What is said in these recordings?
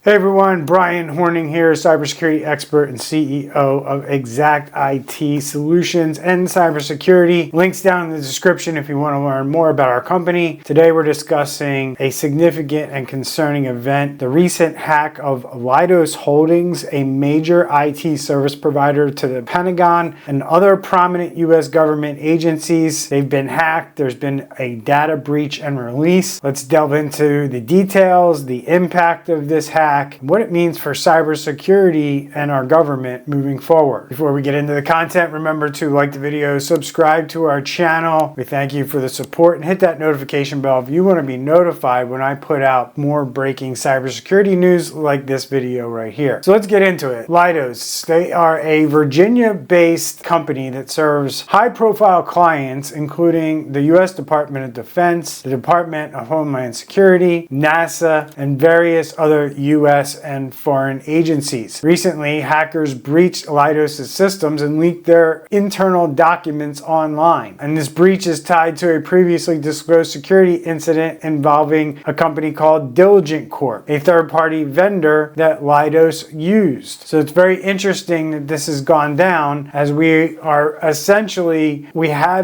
Hey everyone, Brian Horning here, cybersecurity expert and CEO of Exact IT Solutions and Cybersecurity. Links down in the description if you want to learn more about our company. Today we're discussing a significant and concerning event, the recent hack of Leidos Holdings, a major IT service provider to the Pentagon and other prominent U.S. government agencies. They've been hacked. There's been a data breach and release. Let's delve into the details, the impact of this hack, what it means for cybersecurity and our government moving forward. Before we get into the content, remember to like the video, subscribe to our channel. We thank you for the support and hit that notification bell if you want to be notified when I put out more breaking cybersecurity news like this video right here. So let's get into it. Leidos, they are a Virginia-based company that serves high-profile clients including the U.S. Department of Defense, the Department of Homeland Security, NASA, and various other U.S. and foreign agencies. Recently, hackers breached Leidos' systems and leaked their internal documents online. And this breach is tied to a previously disclosed security incident involving a company called Diligent Corp, a third-party vendor that Leidos used. So it's very interesting that this has gone down, as we have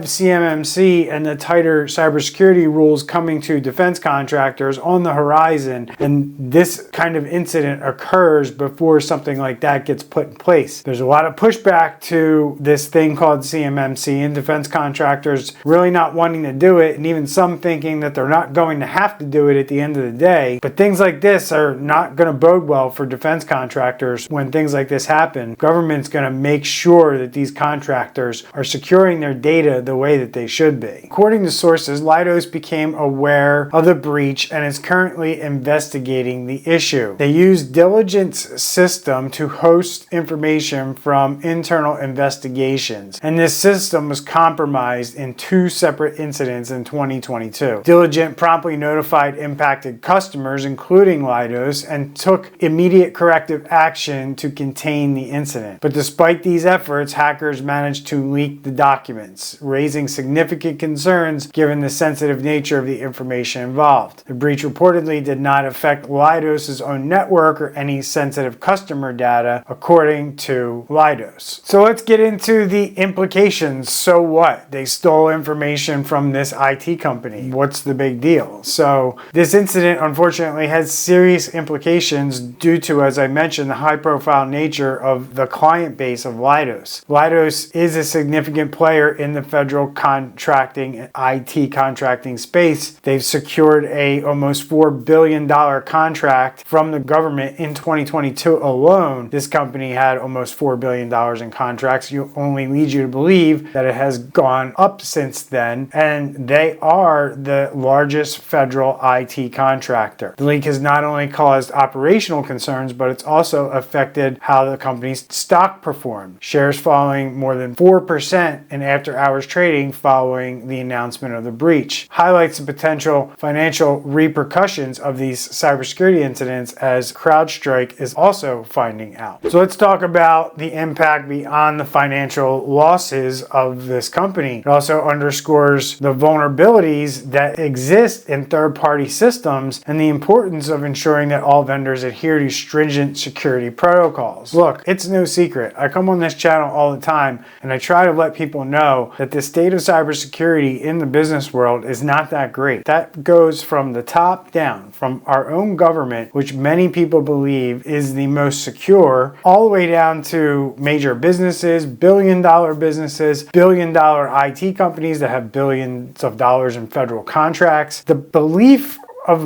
CMMC and the tighter cybersecurity rules coming to defense contractors on the horizon, and this kind of incident occurs before something like that gets put in place. There's a lot of pushback to this thing called CMMC and defense contractors really not wanting to do it, and even some thinking that they're not going to have to do it at the end of the day. But things like this are not going to bode well for defense contractors. When things like this happen, government's going to make sure that these contractors are securing their data the way that they should be. According to sources, Leidos became aware of the breach and is currently investigating the issue. They used Diligent's system to host information from internal investigations, and this system was compromised in two separate incidents in 2022. Diligent promptly notified impacted customers, including Leidos, and took immediate corrective action to contain the incident. But despite these efforts, hackers managed to leak the documents, raising significant concerns given the sensitive nature of the information involved. The breach reportedly did not affect Leidos' own network or any sensitive customer data, according to Leidos. So let's get into the implications. So what? They stole information from this IT company. What's the big deal? So this incident unfortunately has serious implications due to, as I mentioned, the high-profile nature of the client base of Leidos. Leidos is a significant player in the federal contracting and IT contracting space. They've secured a almost $4 billion contract from the government in 2022 alone. This company had almost $4 billion in contracts. You only lead you to believe that it has gone up since then, and they are the largest federal IT contractor. The leak has not only caused operational concerns, but it's also affected how the company's stock performed. Shares falling more than 4% in after-hours trading following the announcement of the breach. Highlights the potential financial repercussions of these cybersecurity incidents, as CrowdStrike is also finding out. So let's talk about the impact beyond the financial losses of this company. It also underscores the vulnerabilities that exist in third-party systems and the importance of ensuring that all vendors adhere to stringent security protocols. Look, it's no secret. I come on this channel all the time and I try to let people know that the state of cybersecurity in the business world is not that great. That goes from the top down, from our own government, which many people believe is the most secure, all the way down to major businesses, billion-dollar businesses, billion-dollar IT companies that have billions of dollars in federal contracts. The belief of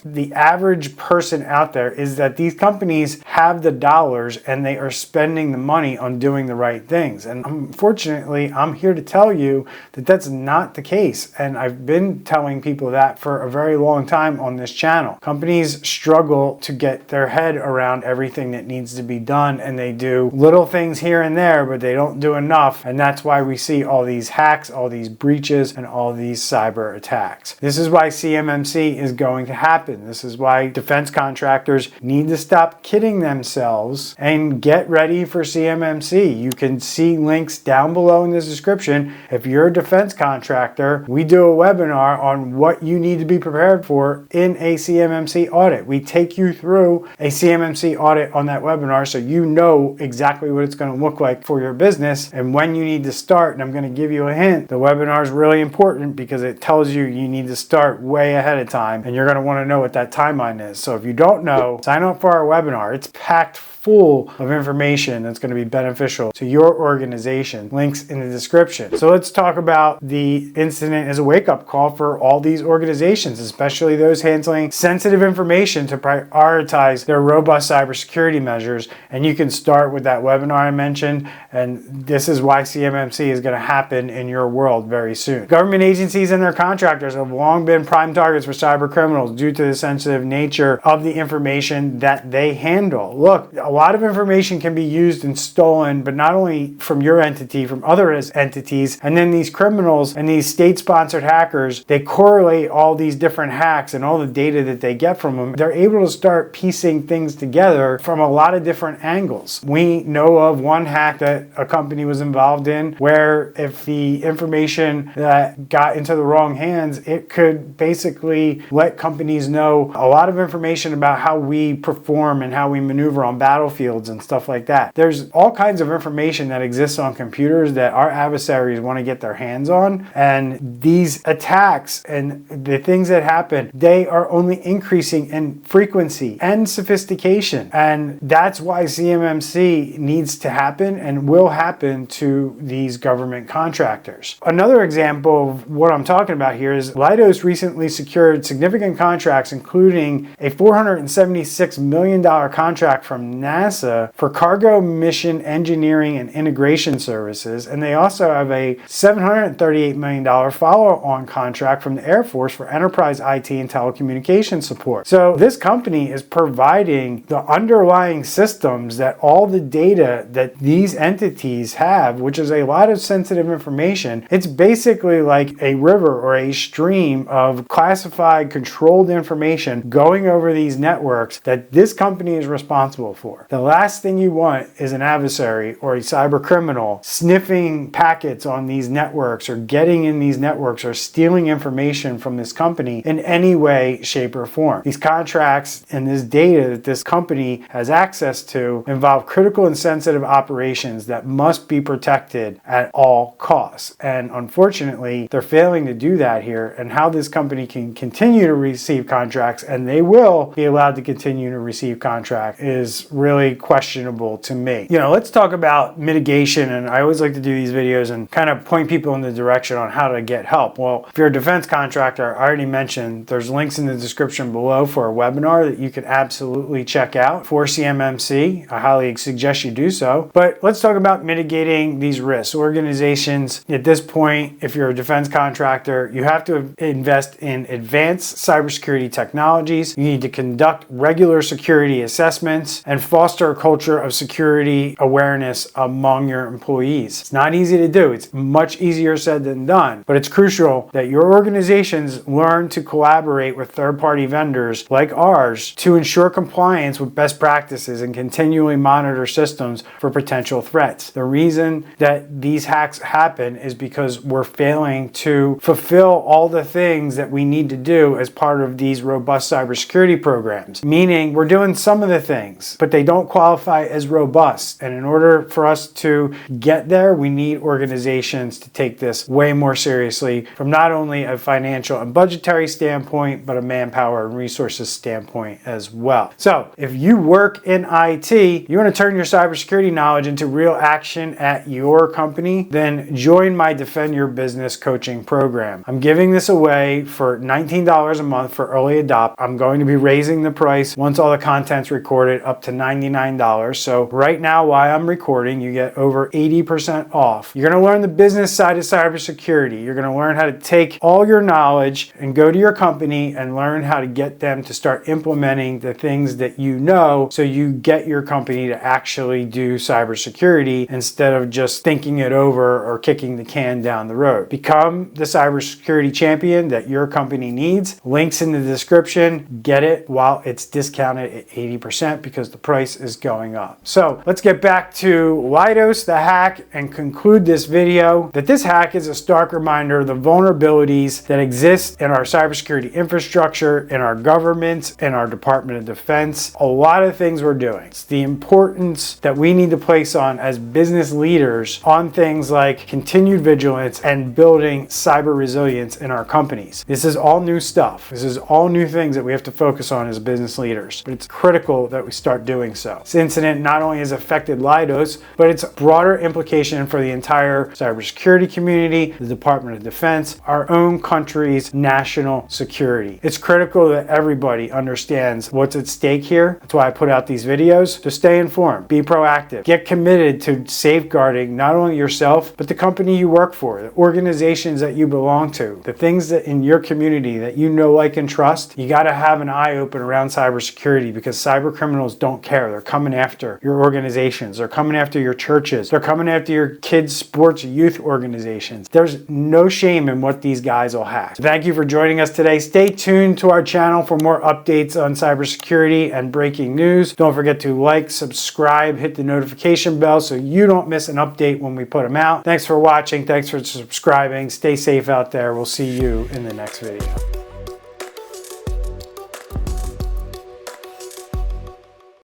the average person out there is that these companies have the dollars and they are spending the money on doing the right things. And unfortunately, I'm here to tell you that that's not the case. And I've been telling people that for a very long time on this channel. Companies struggle to get their head around everything that needs to be done, and they do little things here and there, but they don't do enough. And that's why we see all these hacks, all these breaches, and all these cyber attacks. This is why CMMC is is going to happen. This is why defense contractors need to stop kidding themselves and get ready for CMMC. You can see links down below in the description. If you're a defense contractor, we do a webinar on what you need to be prepared for in a CMMC audit. We take you through a CMMC audit on that webinar so you know exactly what it's going to look like for your business and when you need to start. And I'm going to give you a hint. The webinar is really important because it tells you need to start way ahead of time, and you're going to want to know what that timeline is. So if you don't know, sign up for our webinar. It's packed full of information that's going to be beneficial to your organization. Links in the description. So let's talk about the incident as a wake-up call for all these organizations, especially those handling sensitive information, to prioritize their robust cybersecurity measures. And you can start with that webinar I mentioned, and this is why CMMC is going to happen in your world very soon. Government agencies and their contractors have long been prime targets for cyber criminals due to the sensitive nature of the information that they handle. Look, a lot of information can be used and stolen, but not only from your entity, from other entities. And then these criminals and these state-sponsored hackers, they correlate all these different hacks and all the data that they get from them. They're able to start piecing things together from a lot of different angles. We know of one hack that a company was involved in where if the information that got into the wrong hands, it could basically let companies know a lot of information about how we perform and how we maneuver on battlefields and stuff like that. There's all kinds of information that exists on computers that our adversaries want to get their hands on, and these attacks and the things that happen, they are only increasing in frequency and sophistication, and that's why CMMC needs to happen and will happen to these government contractors. Another example of what I'm talking about here is Leidos recently secured significant contracts, including a $476 million contract from NASA for cargo mission engineering and integration services, and they also have a $738 million follow-on contract from the Air Force for enterprise IT and telecommunication support. So this company is providing the underlying systems that all the data that these entities have, which is a lot of sensitive information. It's basically like a river or a stream of classified, controlled information going over these networks that this company is responsible for. The last thing you want is an adversary or a cyber criminal sniffing packets on these networks or getting in these networks or stealing information from this company in any way, shape, or form. These contracts and this data that this company has access to involve critical and sensitive operations that must be protected at all costs. And unfortunately, they're failing to do that here, and how this company can continue to receive contracts, and they will be allowed to continue to receive contracts, is really questionable to me. Let's talk about mitigation, and I always like to do these videos and kind of point people in the direction on how to get help. Well, if you're a defense contractor, I already mentioned there's links in the description below for a webinar that you can absolutely check out for CMMC. I highly suggest you do so. But let's talk about mitigating these risks. Organizations, at this point, if you're a defense contractor, you have to invest in advanced cybersecurity technologies. You need to conduct regular security assessments and foster a culture of security awareness among your employees. It's not easy to do. It's much easier said than done, but it's crucial that your organizations learn to collaborate with third-party vendors like ours to ensure compliance with best practices and continually monitor systems for potential threats. The reason that these hacks happen is because we're failing to fulfill all the things that we need to do as part of these robust cybersecurity programs, meaning we're doing some of the things, but they don't qualify as robust. And in order for us to get there, we need organizations to take this way more seriously from not only a financial and budgetary standpoint, but a manpower and resources standpoint as well. So if you work in IT, you want to turn your cybersecurity knowledge into real action at your company, then join my Defend Your Business coaching program. I'm giving this away for $19 a month for early adopt. I'm going to be raising the price once all the content's recorded up to $99 $99. So right now, while I'm recording, you get over 80% off. You're going to learn the business side of cybersecurity. You're going to learn how to take all your knowledge and go to your company and learn how to get them to start implementing the things that you know, so you get your company to actually do cybersecurity instead of just thinking it over or kicking the can down the road. Become the cybersecurity champion that your company needs. Links in the description. Get it while it's discounted at 80% because the price is going up. So let's get back to Leidos, the hack, and conclude this video that this hack is a stark reminder of the vulnerabilities that exist in our cybersecurity infrastructure, in our government, in our Department of Defense. A lot of things we're doing. It's the importance that we need to place on as business leaders on things like continued vigilance and building cyber resilience in our companies. This is all new stuff. This is all new things that we have to focus on as business leaders, but it's critical that we start doing so. This incident not only has affected Leidos, but it's a broader implication for the entire cybersecurity community, the Department of Defense, our own country's national security. It's critical that everybody understands what's at stake here. That's why I put out these videos. So stay informed, be proactive, get committed to safeguarding not only yourself, but the company you work for, the organizations that you belong to, the things that in your community that you know, like, and trust. You got to have an eye open around cybersecurity because cyber criminals don't care. They're coming after your organizations. They're coming after your churches. They're coming after your kids' sports youth organizations. There's no shame in what these guys will hack. So thank you for joining us today. Stay tuned to our channel for more updates on cybersecurity and breaking news. Don't forget to like, subscribe, hit the notification bell so you don't miss an update when we put them out. Thanks for watching. Thanks for subscribing. Stay safe out there. We'll see you in the next video.